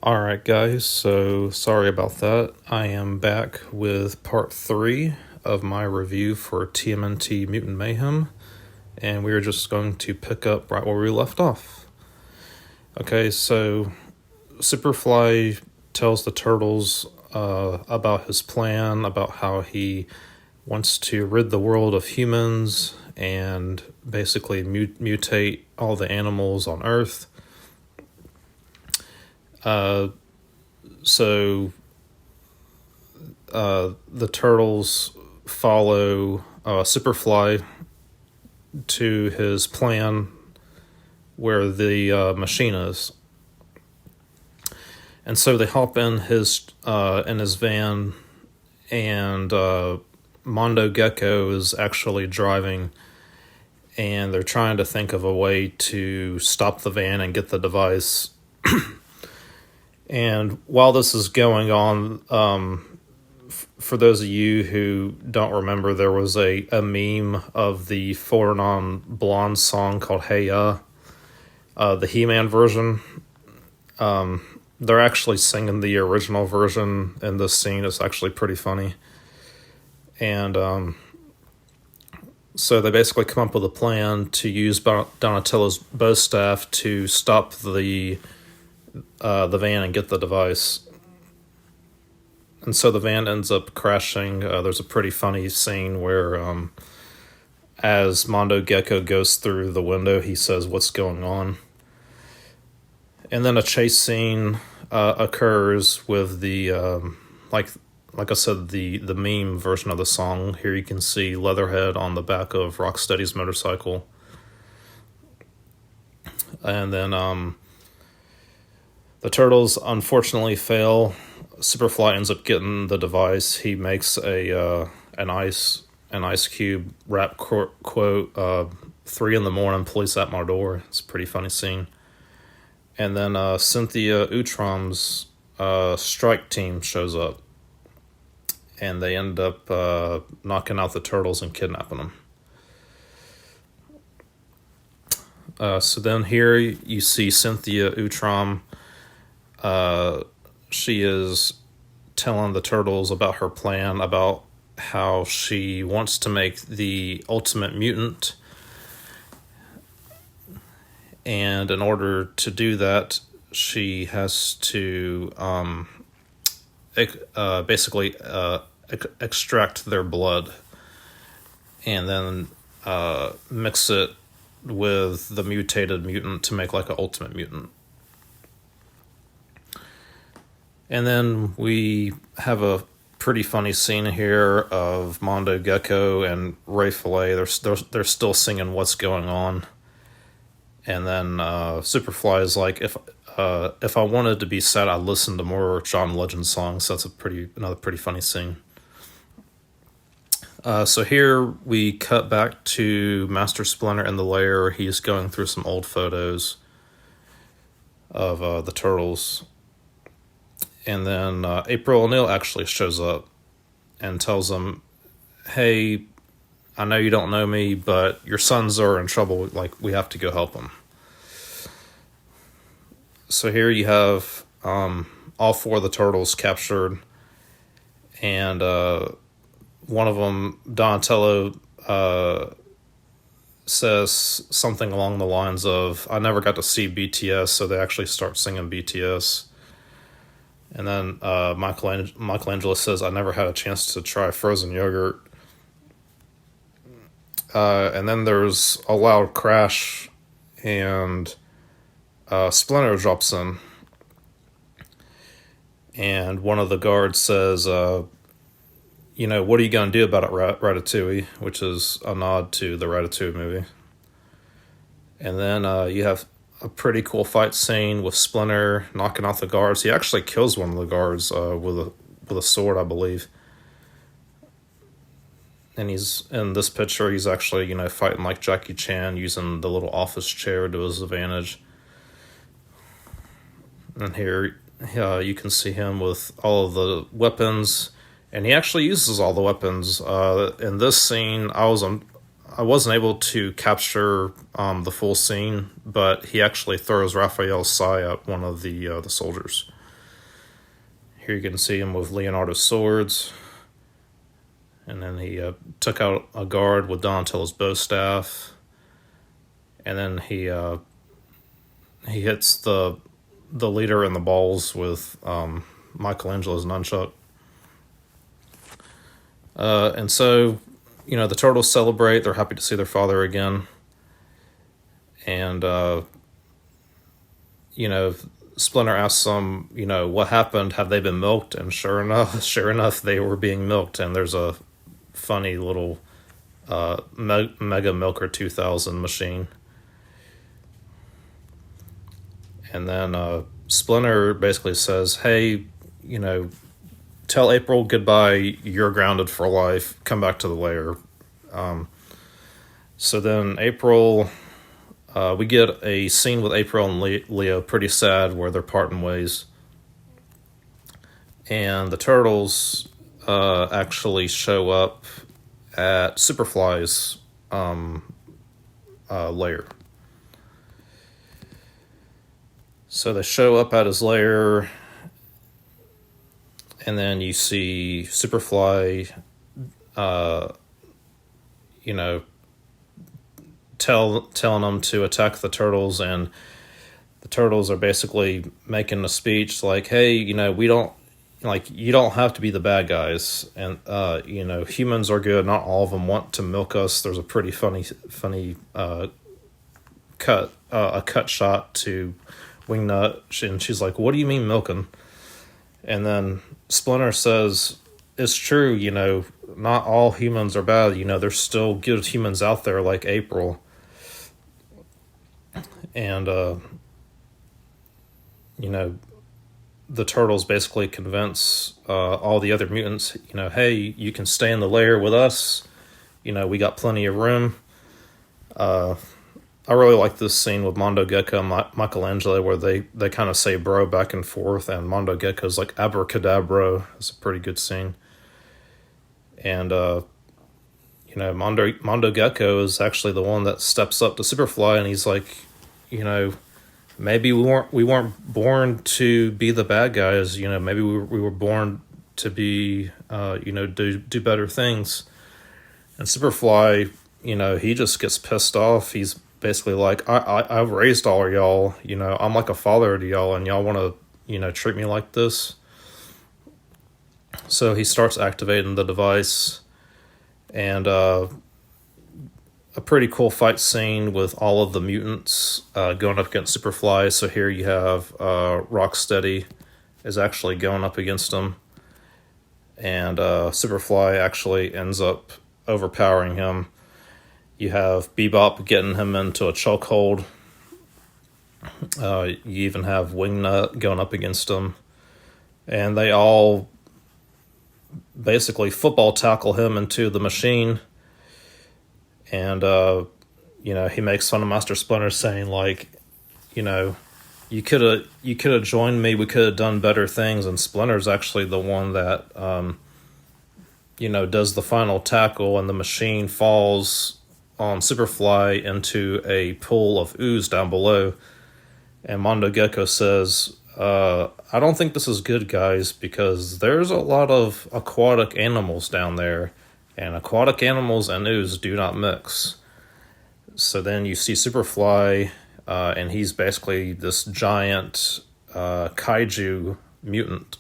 Alright, guys, so sorry about that. I am back with part 3 of my review for TMNT Mutant Mayhem, and we are just going to pick up right where we left off. Okay, so Superfly tells the Turtles about his plan, about how he wants to rid the world of humans and basically mutate all the animals on Earth. So the Turtles follow Superfly to his plan where the machine is. And so they hop in his van, and Mondo Gecko is actually driving, and they're trying to think of a way to stop the van and get the device. And while this is going on, for those of you who don't remember, there was a meme of the Four Non Blonde song called Hey Ya, the He-Man version. They're actually singing the original version in this scene. It's actually pretty funny. And so they basically come up with a plan to use Donatello's bow staff to stop the van and get the device. And so the van ends up crashing. There's a pretty funny scene where as Mondo Gecko goes through the window, he says, "What's going on?" And then a chase scene occurs with the like I said, the meme version of the song. Here you can see Leatherhead on the back of Rocksteady's motorcycle. And then the Turtles unfortunately fail. Superfly ends up getting the device. He makes an Ice Cube rap quote, 3 a.m, police at my door. It's a pretty funny scene. And then Cynthia Utrom's strike team shows up, and they end up knocking out the Turtles and kidnapping them. So then here you see Cynthia Utrom. She is telling the Turtles about her plan, about how she wants to make the ultimate mutant. And in order to do that, she has to basically extract their blood and then mix it with the mutated mutant to make like an ultimate mutant. And then we have a pretty funny scene here of Mondo Gecko and Ray Fillet. They're still singing "What's Going On," and then Superfly is like, "If I wanted to be sad, I'd listen to more John Legend songs." That's another pretty funny scene. So here we cut back to Master Splinter in the lair. He's going through some old photos of the Turtles. And then April O'Neil actually shows up and tells him, "Hey, I know you don't know me, but your sons are in trouble. Like, we have to go help them." So here you have all 4 of the Turtles captured, and one of them, Donatello, says something along the lines of, "I never got to see BTS," so they actually start singing BTS. And then Michelangelo says, "I never had a chance to try frozen yogurt." And then there's a loud crash, and Splinter drops in. And one of the guards says, "What are you going to do about it, Ratatouille?" Which is a nod to the Ratatouille movie. And then you have a pretty cool fight scene with Splinter knocking out the guards. He actually kills one of the guards with a sword, I believe. And he's in this picture. He's actually fighting like Jackie Chan, using the little office chair to his advantage. And here you can see him with all of the weapons, and he actually uses all the weapons. In this scene, I wasn't able to capture the full scene, but he actually throws Raphael's sai at one of the soldiers. Here you can see him with Leonardo's swords. And then he took out a guard with Donatello's bow staff. And then he hits the leader in the balls with Michelangelo's nunchuck. And so, the turtles celebrate. They're happy to see their father again. And, Splinter asks them, what happened? Have they been milked? And sure enough, they were being milked. And there's a funny little Mega Milker 2000 machine. And then Splinter basically says, hey, tell April goodbye. You're grounded for life. Come back to the lair. So then April... we get a scene with April and Leo, pretty sad, where they're parting ways. And the turtles actually show up at Superfly's lair. So they show up at his lair, and then you see Superfly, telling them to attack the turtles, and the turtles are basically making a speech like, hey, we don't, you don't have to be the bad guys, and humans are good, not all of them want to milk us. There's a pretty funny cut shot to Wingnut, and she's like, what do you mean milking? And then Splinter says, it's true, not all humans are bad, there's still good humans out there like April. And, the turtles basically convince all the other mutants, hey, you can stay in the lair with us. We got plenty of room. I really like this scene with Mondo Gecko and Michelangelo, where they kind of say bro back and forth, and Mondo Gecko's like abracadabra. It's a pretty good scene. And, Mondo Gecko is actually the one that steps up to Superfly, and he's like, maybe we weren't born to be the bad guys. Maybe we were born to be, do better things. And Superfly, he just gets pissed off. He's basically like, I've raised all of y'all. I'm like a father to y'all, and y'all want to, treat me like this. So he starts activating the device, and a pretty cool fight scene with all of the mutants going up against Superfly. So here you have Rocksteady is actually going up against him, and Superfly actually ends up overpowering him. You have Bebop getting him into a chokehold. You even have Wingnut going up against him, and they all basically football tackle him into the machine. And, he makes fun of Master Splinter, saying, like, you could have joined me. We could have done better things. And Splinter's actually the one that, does the final tackle, and the machine falls on Superfly into a pool of ooze down below. And Mondo Gecko says, I don't think this is good, guys, because there's a lot of aquatic animals down there. And aquatic animals and ooze do not mix. So then you see Superfly, and he's basically this giant kaiju mutant.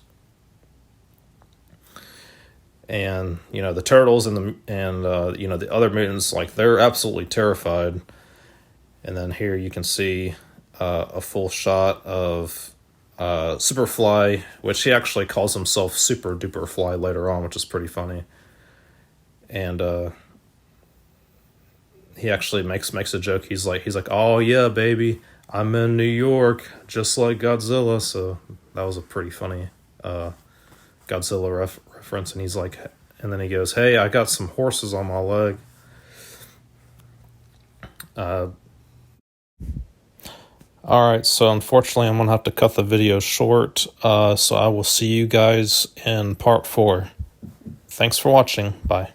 And the turtles and the other mutants, like, they're absolutely terrified. And then here you can see a full shot of Superfly, which he actually calls himself Super Duper Fly later on, which is pretty funny. And he actually makes a joke. He's like, oh yeah, baby, I'm in New York, just like Godzilla. So that was a pretty funny Godzilla reference. And he's like, and then he goes, hey, I got some horses on my leg. All right, so unfortunately, I'm gonna have to cut the video short. So I will see you guys in part 4. Thanks for watching. Bye.